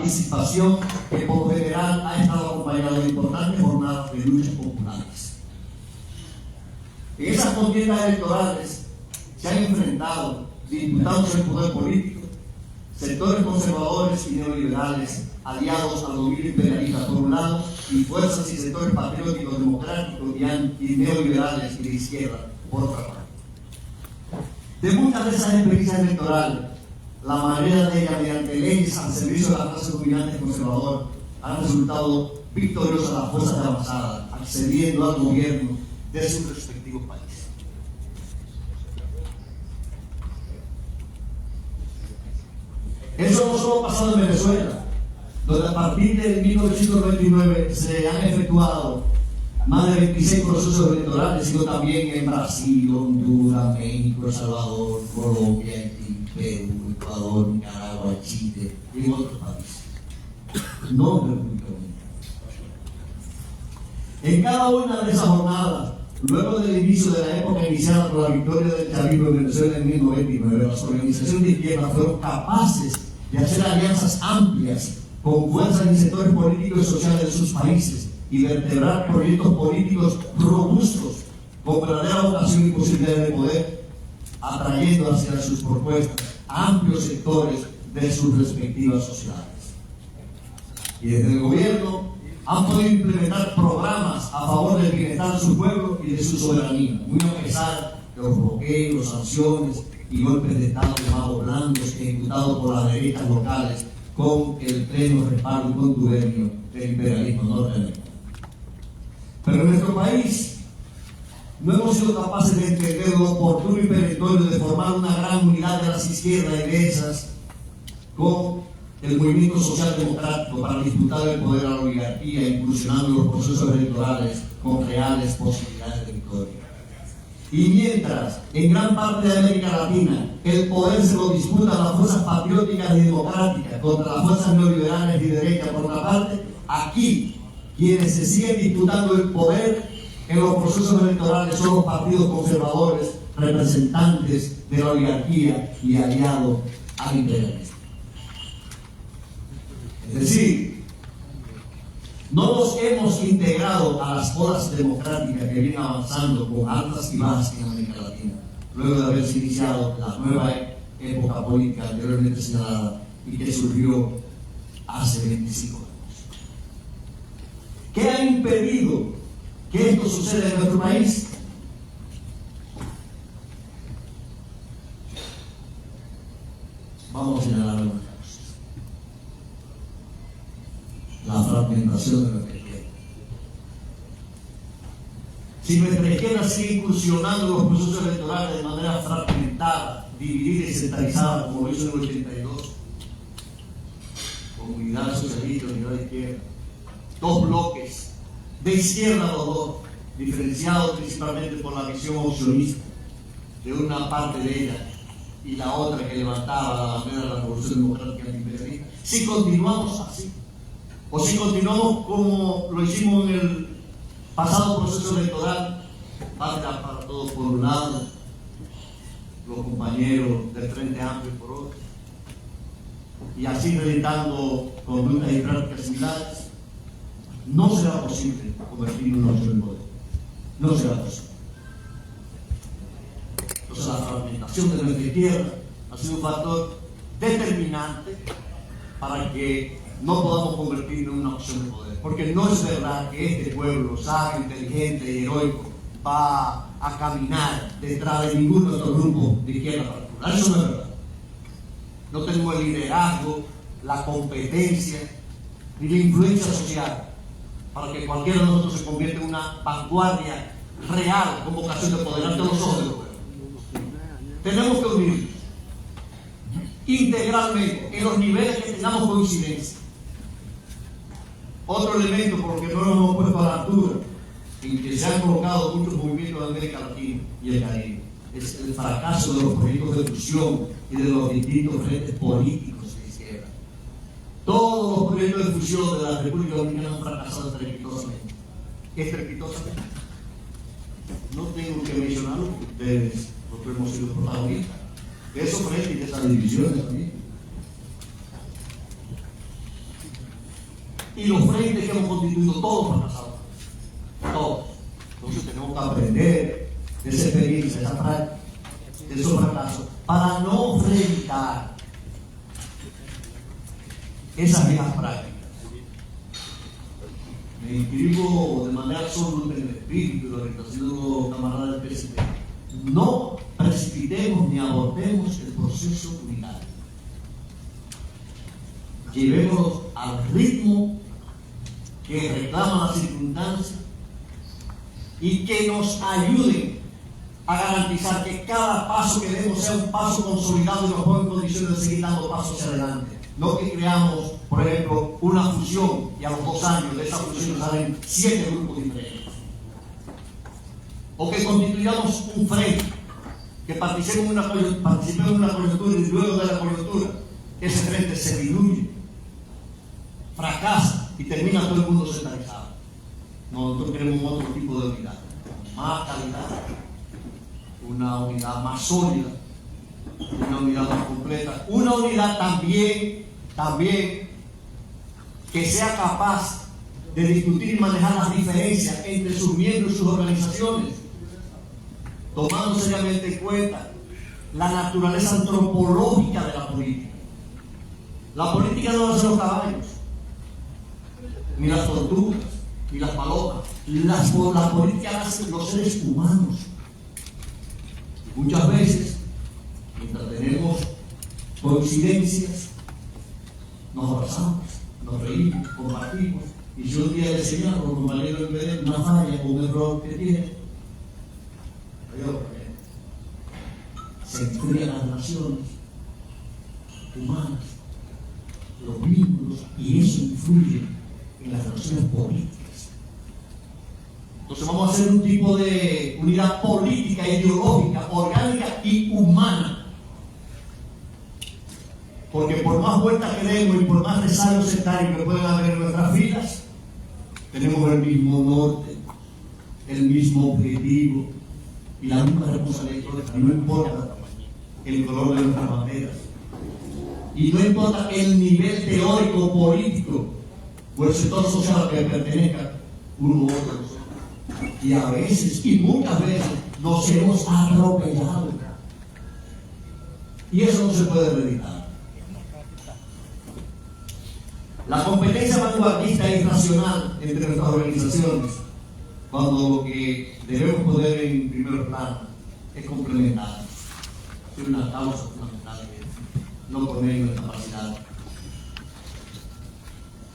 participación que por lo general ha estado acompañada de importantes jornadas de luchas populares. En esas contiendas electorales se han enfrentado diputados del poder político, sectores conservadores y neoliberales aliados al dominio imperialista por un lado y fuerzas y sectores patrióticos, democráticos y neoliberales y de izquierda por otra parte. De muchas de esas experiencias electorales, la mayoría de ellas mediante leyes al servicio de la clase dominante conservadora han resultado victoriosas las fuerzas de avanzada, accediendo al gobierno de sus respectivos países. Eso no solo ha pasado en Venezuela, donde a partir de 1999 se han efectuado más de 26 procesos electorales, sino también en Brasil, Honduras, México, El Salvador, Colombia, Haití, Perú, Ecuador, Nicaragua, Chile y en otros países. No en República Dominicana. En cada una de esas jornadas, luego del inicio de la época iniciada por la victoria del chavismo en Venezuela en 1999, las organizaciones de izquierda fueron capaces de hacer alianzas amplias con fuerzas y sectores políticos y sociales de sus países y vertebrar proyectos políticos robustos con verdadera vocación y posibilidades de poder, atrayendo hacia sus propuestas a amplios sectores de sus respectivas sociedades. Y desde el gobierno han podido implementar programas a favor del bienestar de su pueblo y de su soberanía, muy a pesar de los bloqueos, sanciones y golpes de Estado llamados blandos ejecutados por las derechas locales con el pleno respaldo y contubernio del imperialismo norteamericano. Pero en nuestro país no hemos sido capaces de entender lo oportuno y perentorio de formar una gran unidad de las izquierdas y de esas con el movimiento social democrático para disputar el poder a la oligarquía, incursionando en los procesos electorales con reales posibilidades de victoria. Y mientras en gran parte de América Latina el poder se lo disputan las fuerzas patrióticas y democráticas contra las fuerzas neoliberales y derechas por otra parte, aquí quienes se siguen disputando el poder en los procesos electorales son los partidos conservadores, representantes de la oligarquía y aliados al imperialismo. Es decir, no nos hemos integrado a las olas democráticas que vienen avanzando con altas y bajas en América Latina, luego de haberse iniciado la nueva época política anteriormente señalada y que surgió hace 25 años. ¿Qué ha impedido que esto suceda en nuestro país? Vamos a señalar algunas cosas. La fragmentación de nuestra izquierda. Si nuestra izquierda sigue incursionando en los procesos electorales de manera fragmentada, dividida y centralizada, como lo hizo en el 82, con unidad socialista y unidad de izquierda, dos bloques de izquierda los dos, diferenciados principalmente por la visión opcionista de una parte de ella y la otra que levantaba la bandera de la revolución democrática antiimperialista. Si continuamos así, o si continuamos como lo hicimos en el pasado proceso electoral, Patria para Todos por un lado, los compañeros del Frente Amplio por otro, y así realizando conductas y prácticas similares, no será posible convertirnos en nuestro poder. No será posible. Entonces la fragmentación de nuestra izquierda ha sido un factor determinante para que no podamos convertirnos en una opción de poder. Porque no es verdad que este pueblo sabio, inteligente y heroico va a caminar detrás de ningún otro grupo de izquierda particular. Eso no es verdad. No tenemos el liderazgo, la competencia ni la influencia social para que cualquiera de nosotros se convierta en una vanguardia real con vocación de poder ante los ojos del pueblo. Tenemos que unirnos integralmente en los niveles que tengamos coincidencia. Otro elemento por lo que no nos hemos puesto a la altura, en que se han colocado muchos movimientos de América Latina y el Caribe, es el fracaso de los proyectos de fusión y de los distintos frentes políticos de izquierda. Todos los proyectos de fusión de la República Dominicana han fracasado estrepitosamente. Estrepitosamente. No tengo que mencionarlo porque ustedes, nosotros hemos sido protagonistas de esos frentes y de esas divisiones también. y los frentes que hemos constituido, todos fracasados. Todos. Entonces tenemos que aprender de esa experiencia, de esa práctica, de esos fracasos, para no reeditar esas viejas prácticas. Me inscribo de manera absoluta en el espíritu de la orientación de los camaradas del PST. No precipitemos ni abortemos el proceso unitario. Llevémoslo al ritmo que reclama las circunstancias y que nos ayuden a garantizar que cada paso que demos sea un paso consolidado y nos ponga en condiciones de seguir dando pasos hacia adelante. No que creamos, por ejemplo, una fusión y a los 2 años de esa fusión salen 7 grupos diferentes. O que constituyamos un frente, que participemos en una coyuntura y luego de la coyuntura ese frente se diluye, fracasa y termina todo el mundo centralizado. Nosotros queremos otro tipo de unidad, más calidad, una unidad más sólida, una unidad más completa, una unidad también que sea capaz de discutir y manejar las diferencias entre sus miembros y sus organizaciones, tomando seriamente en cuenta la naturaleza antropológica de la política. La política no hace los caballos, ni las tortugas, ni las palomas. La política la hacen los seres humanos. Muchas veces, mientras tenemos coincidencias, nos abrazamos, nos reímos, compartimos. Y si un día le señalo a los compañeros en vez de una falla o un error que tiene, se enfrían las relaciones humanas, los vínculos, y eso influye en las relaciones políticas. Entonces vamos a hacer un tipo de unidad política, ideológica, orgánica y humana. Porque por más vueltas que demos y por más rezagos sectarios que puedan haber en nuestras filas, tenemos el mismo norte, el mismo objetivo y la misma responsabilidad. No importa el color de nuestras banderas y no importa el nivel teórico político o el sector social al que pertenezca uno u otro. Y a veces, y muchas veces, nos hemos atropellado. Y eso no se puede reeditar. La competencia vanguardista e irracional entre nuestras organizaciones, cuando lo que debemos poner en primer plano es complementar, es una causa fundamental, no poner en nuestra capacidad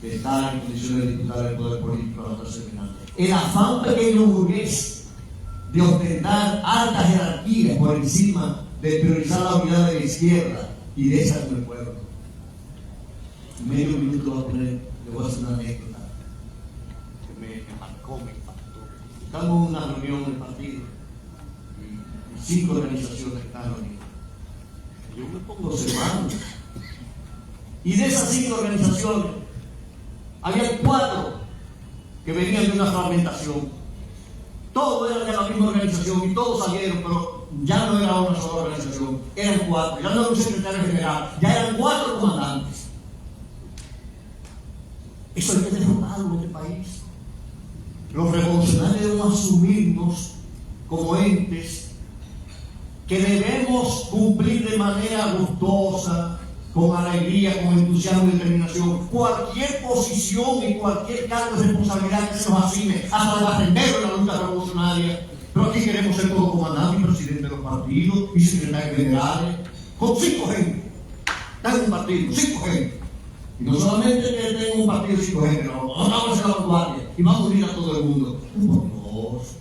de estar en condiciones de disputar el poder político a la clase dominante. El afán pequeño burgués de ostentar alta jerarquía por encima de priorizar la unidad de la izquierda y de esa del pueblo. Medio minuto voy a poner, le voy a hacer una anécdota que me marcó, me impactó. Estamos en una reunión del partido y 5 organizaciones están reunidas. Yo me pongo observando. Y de esas 5 organizaciones, había 4 que venían de una fragmentación. Todos eran de la misma organización y todos salieron, pero ya no era una sola organización, eran 4. Ya no era un secretario general, ya eran 4 comandantes. Eso hay que derrotarlo en este país. Los revolucionarios debemos asumirnos como entes que debemos cumplir de manera gustosa, con alegría, con entusiasmo y determinación, cualquier posición y cualquier cargo de responsabilidad que se nos asigne, hasta el barrendero de la lucha revolucionaria. Pero aquí queremos ser todos comandantes y presidentes de los partidos y secretarios generales, con 5 gente. Tengo un partido, 5 gente. Y no solamente que tengo un partido de 5 gente, no, vamos a hacer la vanguardia y vamos a unir a todo el mundo. Por Dios,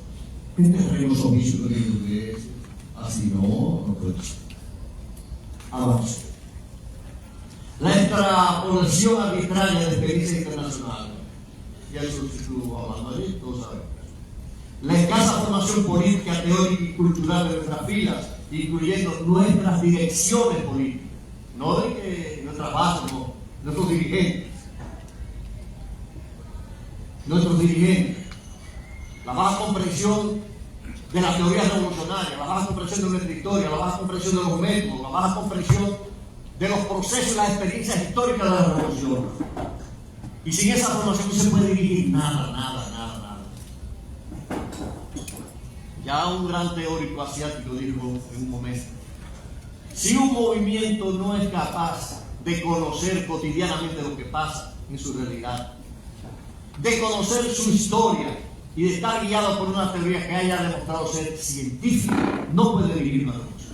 ¿qué terreno son misos de la así no puede ser. Avance. La extrapolación arbitraria de experiencia internacional, ya eso estuvo hablando allí, todos saben. La escasa formación política, teórica y cultural de nuestras filas, incluyendo nuestras direcciones políticas, no de que nuestras bases, no, nuestros dirigentes, la baja comprensión de la teoría revolucionaria, la baja comprensión de nuestra historia, la baja comprensión de los métodos, la baja comprensión de los procesos y las experiencias históricas de la revolución. Y sin esa formación no se puede dirigir nada. Ya un gran teórico asiático dijo en un momento: si un movimiento no es capaz de conocer cotidianamente lo que pasa en su realidad, de conocer su historia y de estar guiado por una teoría que haya demostrado ser científica, no puede dirigir una revolución.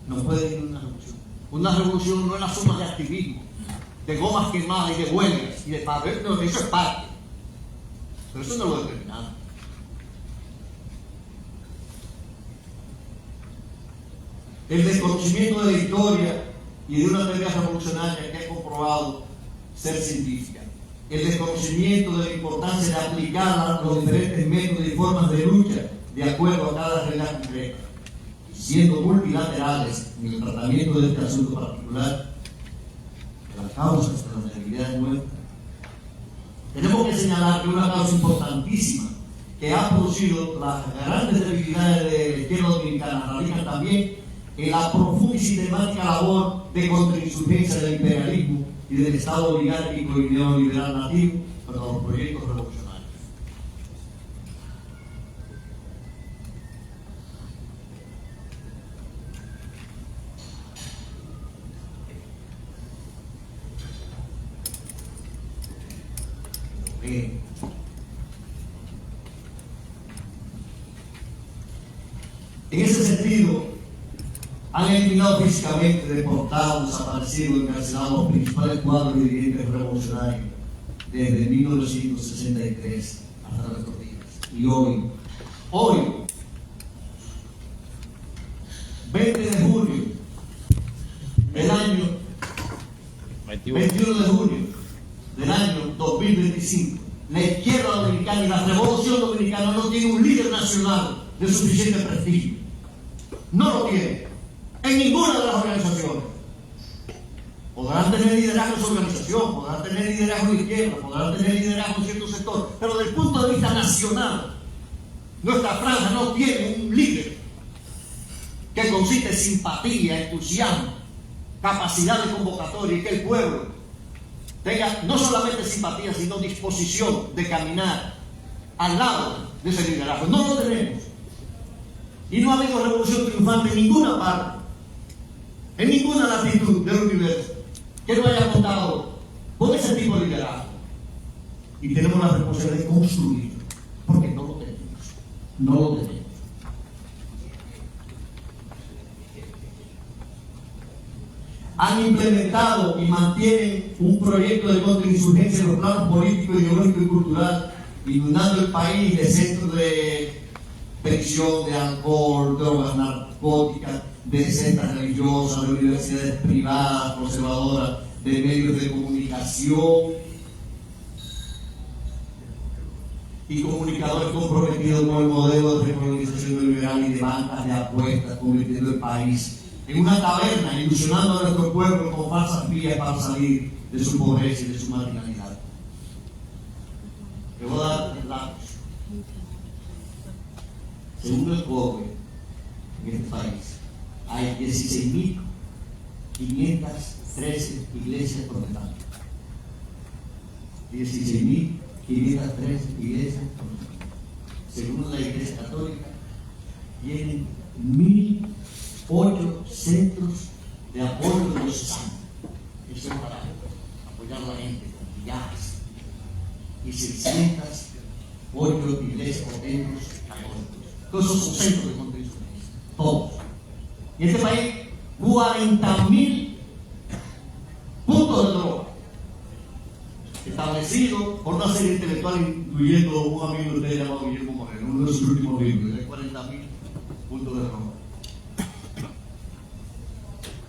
No puede dirigir una revolución. Una revolución no es la suma de activismo, de gomas quemadas y de huelgas y de paro. No, eso es parte. Pero eso no lo determina. El desconocimiento de la historia y de una teoría revolucionaria que ha comprobado ser científica. El desconocimiento de la importancia de aplicar los diferentes métodos y formas de lucha de acuerdo a cada realidad concreta. Siendo multilaterales en el tratamiento de este asunto particular, de las causas de las debilidades nuestras. Tenemos que señalar que una causa importantísima que ha producido las grandes debilidades de la izquierda dominicana radica también en la profunda y sistemática labor de contrainsurgencia del imperialismo y del Estado oligárquico y neoliberal nativo contra los proyectos revolucionarios. En ese sentido, han eliminado físicamente, deportado, desaparecido, encarcelado los principales cuadros y dirigentes revolucionarios desde 1963 hasta nuestros días. Y hoy, 20 de junio del año 21 de junio del año 2025, la izquierda dominicana y la revolución dominicana no tiene un líder nacional de suficiente prestigio. No lo tiene. En ninguna de las organizaciones. Podrán tener liderazgo en su organización, podrán tener liderazgo de izquierda, podrán tener liderazgo en cierto sector, pero desde el punto de vista nacional, nuestra franja no tiene un líder que consiste en simpatía, entusiasmo, capacidad de convocatoria y que el pueblo tenga no solamente simpatía, sino disposición de caminar al lado de ese liderazgo. No lo tenemos. Y no ha habido revolución triunfante en ninguna parte, en ninguna latitud del universo, que no haya contado con ese tipo de liderazgo. Y tenemos la responsabilidad de construirlo, porque no lo tenemos. No lo tenemos. Han implementado y mantienen un proyecto de contrainsurgencia en los planos político, ideológico y cultural, inundando el país de centros de prisión de alcohol, drogas narcóticas, de sectas religiosas, de universidades privadas, conservadoras, de medios de comunicación y comunicadores comprometidos con el modelo de recolonización liberal y de bancas de apuestas, convirtiendo el país en una taberna, ilusionando a nuestro pueblo con falsas vías para salir de su pobreza y de su marginalidad. Te voy a dar datos. Según el COBE, en este país hay 16.513 iglesias protestantes. 16.513 iglesias protestantes. Según la Iglesia Católica, tienen 1.008 centros de apoyo de los santos. Eso es para apoyar a la gente con viajes. Y 608 iglesias o templos católicos. Todos esos son centros de contrainsurgencia. Todos. En este país, 40.000 puntos de droga establecidos por una serie intelectual, incluyendo un amigo de usted llamado Guillermo Moreno, uno de sus últimos libros, de 40.000 puntos de droga.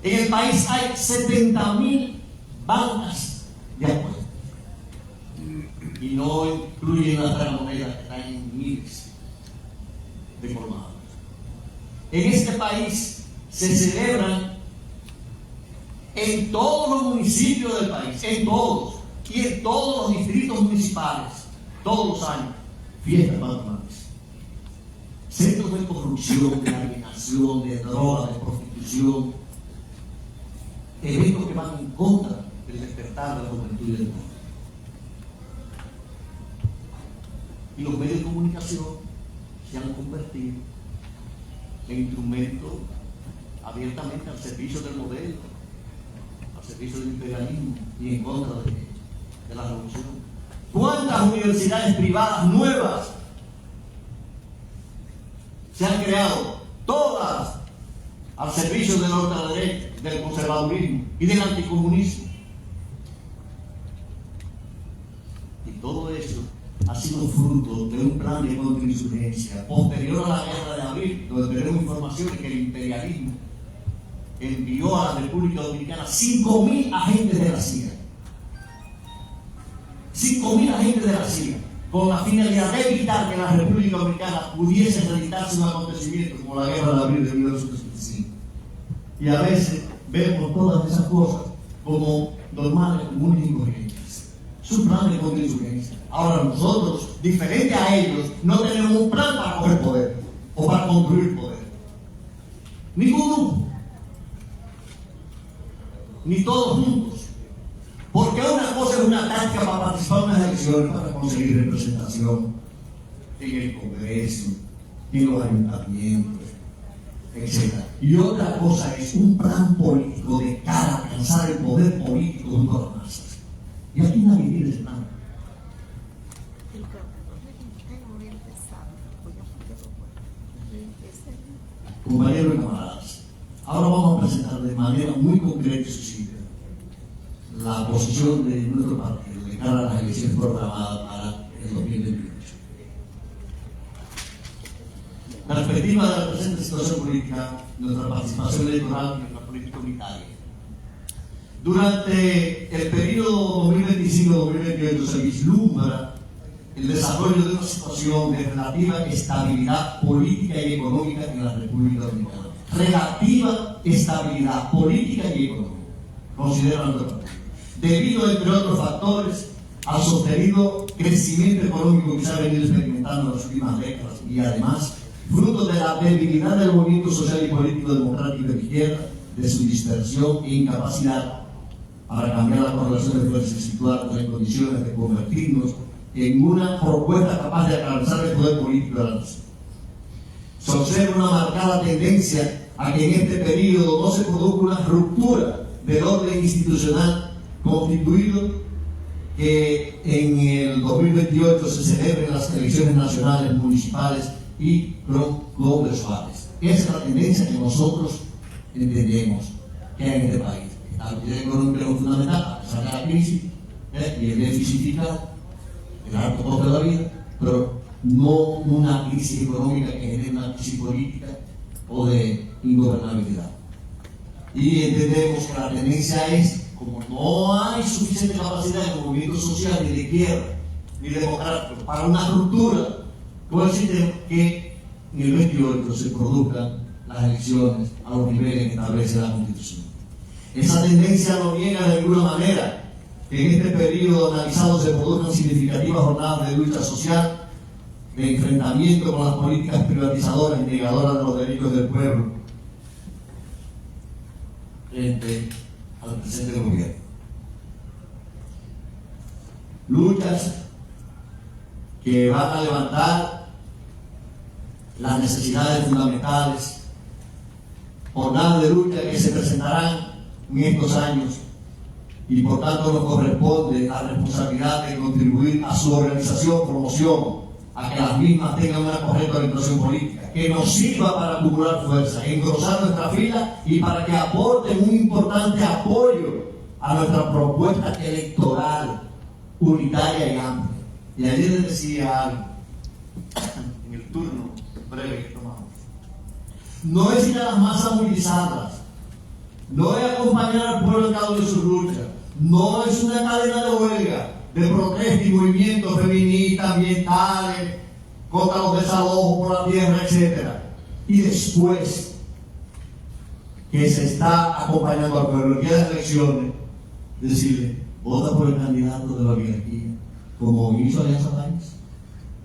En el país hay 70.000 bancas de apuestas. Y no incluyen las tragamonedas que están en miles de formados. En este país se celebran en todos los municipios del país, en todos, y en todos los distritos municipales, todos los años, fiestas patronales. Centros de corrupción, de alienación, de droga, de prostitución, eventos que van en contra del despertar de la juventud y del mundo. Y los medios de comunicación se han convertido en instrumentos abiertamente al servicio del modelo, al servicio del imperialismo y en contra de la revolución. ¿Cuántas universidades privadas nuevas se han creado? Todas al servicio de la ultraderecha, del conservadurismo y del anticomunismo. Y todo eso ha sido fruto de un plan de contrainsurgencia posterior a la guerra de abril, donde tenemos informaciones que el imperialismo envió a la República Dominicana 5.000 agentes de la CIA. 5.000 agentes de la CIA, con la finalidad de evitar que la República Dominicana pudiese realizarse un acontecimiento como la guerra de abril de 1975. Y a veces vemos todas esas cosas como normales, comunes y corrientes. Es un plan de contrainsurgencia. Ahora nosotros, diferente a ellos, no tenemos un plan para coger poder o para construir poder. Ninguno. Ni todos juntos. Porque una cosa es una táctica para participar en unas elecciones, para conseguir representación en el Congreso, en los ayuntamientos, etc. Y otra cosa es un plan político de cara a alcanzar el poder político junto a las masas. Y aquí nadie tiene ese plan. Compañeros y camaradas, ahora vamos a presentar de manera muy concreta y sucinta la posición de nuestro partido de cara a las elecciones programadas para el 2028. La perspectiva de la presente situación política, nuestra participación electoral y nuestra política unitaria. Durante el periodo 2025-2028 se vislumbra el desarrollo de una situación de relativa estabilidad política y económica en la República Dominicana. Relativa estabilidad política y económica, considera nuestro partido. Debido, entre otros factores, al sostenido crecimiento económico que se ha venido experimentando en las últimas décadas y además, fruto de la debilidad del movimiento social y político democrático de izquierda, de su dispersión e incapacidad para cambiar la correlación de fuerzas y situarnos en condiciones de convertirnos en una propuesta capaz de alcanzar el poder político de la nación. Se observa una marcada tendencia a que en este periodo no se produzca una ruptura del orden institucional constituido, que en el 2028 se celebren las elecciones nacionales, municipales y congresuales. Esa es la tendencia que nosotros entendemos que hay en este país. La actividad económica es fundamental, a pesar de la crisis y el déficit fiscal, el alto costo de la vida, pero no una crisis económica que genere una crisis política o de ingobernabilidad. Y entendemos que la tendencia es, como no hay suficiente capacidad en el movimiento social, ni de izquierda, ni democrático, para una ruptura con el sistema, que en el 28 se produzcan las elecciones a los niveles que establece la Constitución. Esa tendencia no niega de ninguna manera que en este periodo analizado se produzcan significativas jornadas de lucha social, de enfrentamiento con las políticas privatizadoras y negadoras de los derechos del pueblo frente al presente gobierno. Luchas que van a levantar las necesidades fundamentales, jornadas de lucha que se presentarán en estos años y por tanto nos corresponde la responsabilidad de contribuir a su organización, promoción, a que las mismas tengan una correcta orientación política, que nos sirva para acumular fuerza, engrosar nuestra fila y para que aporten un importante apoyo a nuestra propuesta electoral unitaria y amplia. Y ayer les decía algo en el turno breve que tomamos. No es ir a las masas movilizadas, no es acompañar al pueblo en cada una de sus luchas, no es una cadena de huelga, de protesta y movimientos feministas, ambientales, contra los desalojos por la tierra, etc. Y después que se está acompañando al pueblo en las elecciones, decirle, vota por el candidato de la oligarquía, como hizo Alianza País.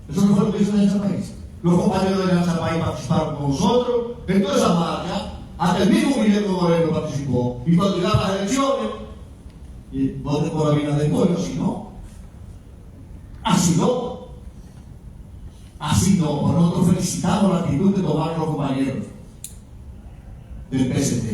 Eso no fue lo que hizo Alianza País. Los compañeros de Alianza País participaron con nosotros en toda esa marcha, hasta el mismo Guillermo Moreno participó. Y cuando llegaron las elecciones, voten por Abinader, si no. Así no. Así no, por nosotros felicitamos la actitud que tomaron los compañeros del PST,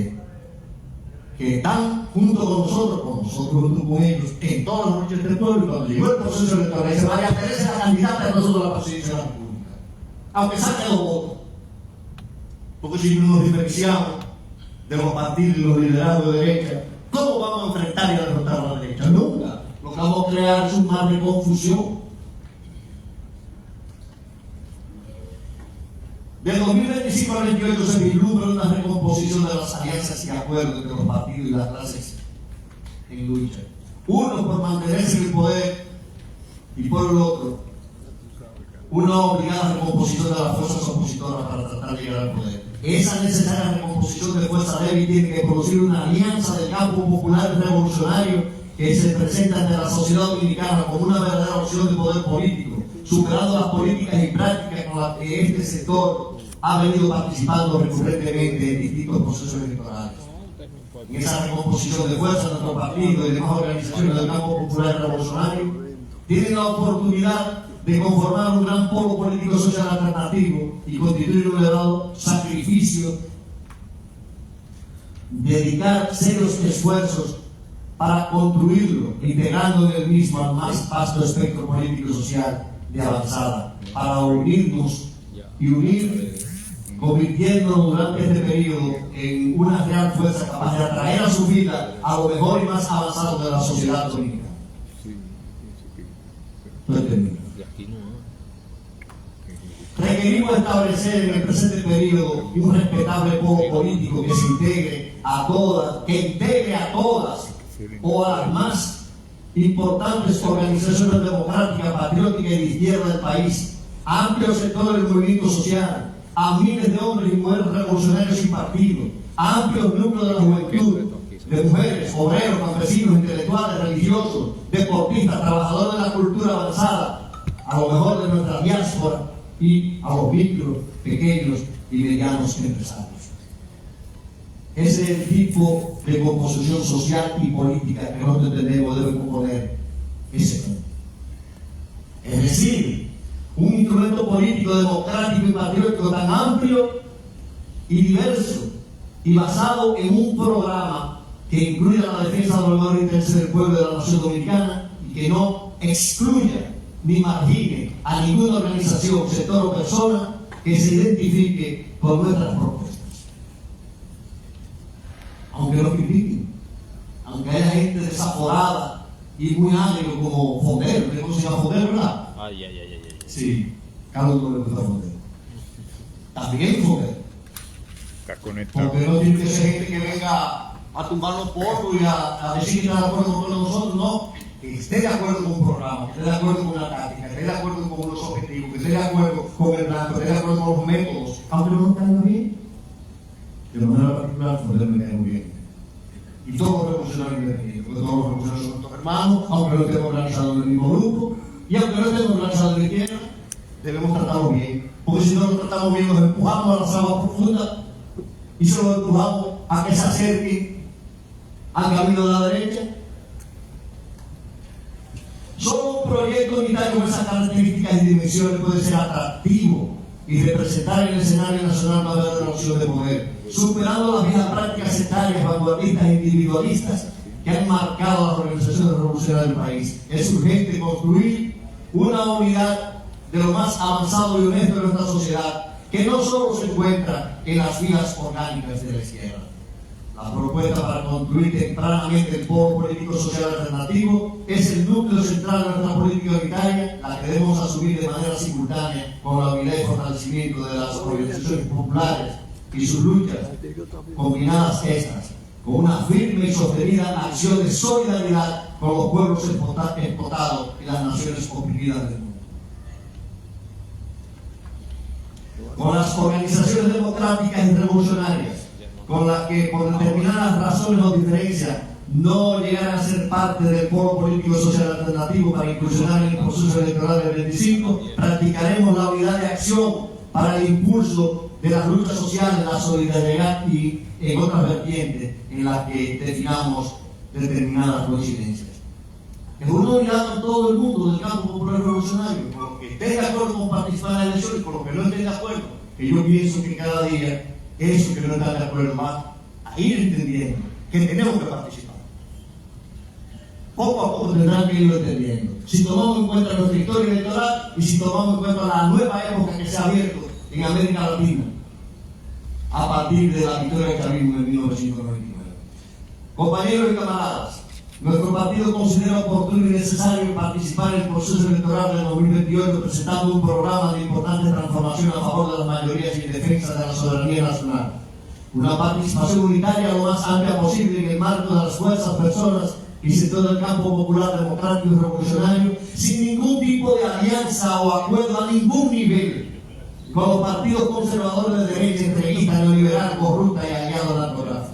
que están junto con nosotros junto con ellos, en todas las luchas del pueblo. Y cuando llegó el proceso electoral, dice: María Teresa es la candidata de nosotros a la presidencia de la República, aunque saque 2 votos, porque si no nos diferenciamos de los partidos y los liderados de derecha, ¿cómo vamos a enfrentar y a derrotar a la derecha? Nunca. Lo que vamos a crear es un mar de confusión. Del 2025 al 2028 se vislumbra una recomposición de las alianzas y acuerdos entre los partidos y las clases en lucha. Uno por mantenerse en el poder y por el otro una obligada recomposición de las fuerzas opositoras para tratar de llegar al poder. Esa necesaria recomposición de fuerza débil tiene que producir una alianza del campo popular y revolucionario que se presenta ante la sociedad dominicana como una verdadera opción de poder político, superando las políticas y prácticas con las que este sector ha venido participando recurrentemente en distintos procesos electorales. En esa recomposición de fuerza, nuestro partido y demás organizaciones del campo popular y revolucionario tienen la oportunidad de conformar un gran polo político social alternativo y constituir un elevado sacrificio, dedicar serios esfuerzos para construirlo, integrando en el mismo al más vasto espectro político y social de avanzada, para unirnos y unir, convirtiéndonos durante este periodo en una real fuerza capaz de atraer a su vida a lo mejor y más avanzado de la sociedad dominicana. Requerimos establecer en el presente periodo un respetable polo político que se integre a todas, o a las más importantes organizaciones democráticas, patrióticas y de izquierda del país, amplios sectores del movimiento social, a miles de hombres y mujeres revolucionarios sin partido, amplios núcleos de la juventud, de mujeres, obreros, campesinos, intelectuales, religiosos, deportistas, trabajadores de la cultura avanzada, a lo mejor de nuestra diáspora, y a los micros, pequeños y medianos empresarios. Ese es el tipo de composición social y política que nosotros entendemos debe componer ese mundo. Es decir, un instrumento político, democrático y patriótico tan amplio y diverso y basado en un programa que incluya la defensa de los valores e intereses del pueblo de la nación dominicana y que no excluya ni margine a ninguna organización, sector o persona que se identifique con nuestras propuestas. Aunque lo critiquen, aunque haya gente desaforada y muy ágil como Fondero, ¿cómo se llama Fondero, verdad? Sí, Carlos no le gusta Fondero. También Fondero. Está conectado. Porque no tiene que ser gente que venga a tumbar los polvos y a decir que está de acuerdo con nosotros, no. Que esté de acuerdo con un programa, que esté de acuerdo con una táctica, que esté de acuerdo con unos objetivos, que esté de acuerdo con el plan, que esté de acuerdo con los métodos, aunque no nos caiga bien. De manera particular, Fondero me cae muy bien. Y todos los revolucionarios independientes, porque todos los revolucionarios son nuestros hermanos, aunque no estemos organizados en el mismo grupo, y aunque no estemos organizados en la izquierda, debemos tratarlos bien. Porque si no los tratamos bien, nos empujamos a las aguas profundas y se los empujamos a que se acerquen al camino de la derecha. Solo un proyecto unitario con esas características y dimensiones puede ser atractivo y representar en el escenario nacional una verdadera opción de poder, superando las viejas prácticas sectarias, vanguardistas e individualistas que han marcado las organizaciones revolucionarias del país. Es urgente construir una unidad de lo más avanzado y honesto de nuestra sociedad, que no solo se encuentra en las filas orgánicas de la izquierda. La propuesta para construir tempranamente el polo político social alternativo es el núcleo central de nuestra política unitaria, la que debemos asumir de manera simultánea con la unidad y fortalecimiento de las organizaciones populares y sus luchas, combinadas estas con una firme y sostenida acción de solidaridad con los pueblos explotados y las naciones oprimidas del mundo. Con las organizaciones democráticas y revolucionarias, con las que por determinadas razones o diferencias no llegarán a ser parte del polo político social alternativo para incursionar en el proceso electoral del 25, practicaremos la unidad de acción para el impulso de las luchas sociales, la solidaridad y en otras vertientes en las que definamos determinadas coincidencias. Es una unidad con todo el mundo del campo popular revolucionario, porque esté de acuerdo con participar participar en las elecciones con los que no estén de acuerdo, que yo pienso que cada día esos que no están de acuerdo van a ir entendiendo que tenemos que participar. Poco a poco tendrán que irlo entendiendo. Si tomamos en cuenta nuestra historia electoral y si tomamos en cuenta la nueva época que se ha abierto en América Latina a partir de la victoria del chavismo en 1999. Compañeros y camaradas, nuestro partido considera oportuno y necesario participar en el proceso electoral del 2028 presentando un programa de importante transformación a favor de las mayorías y en defensa de la soberanía nacional. Una participación unitaria lo más amplia posible en el marco de las fuerzas, personas y sector del campo popular, democrático y revolucionario, sin ningún tipo de alianza o acuerdo a ningún nivel con los partidos conservadores de derecha, entreguista, neoliberal, corrupta y aliado al narcotráfico.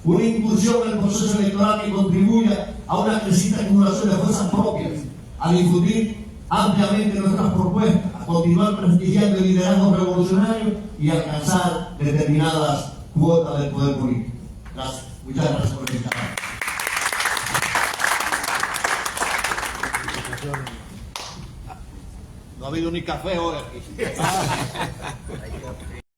Una incursión en el proceso electoral que contribuya a una creciente acumulación de fuerzas propias, a difundir ampliamente nuestras propuestas, a continuar prestigiando el liderazgo revolucionario y a alcanzar determinadas cuotas del poder político. Gracias. Muchas gracias por estar. No ha habido ni café hoy aquí.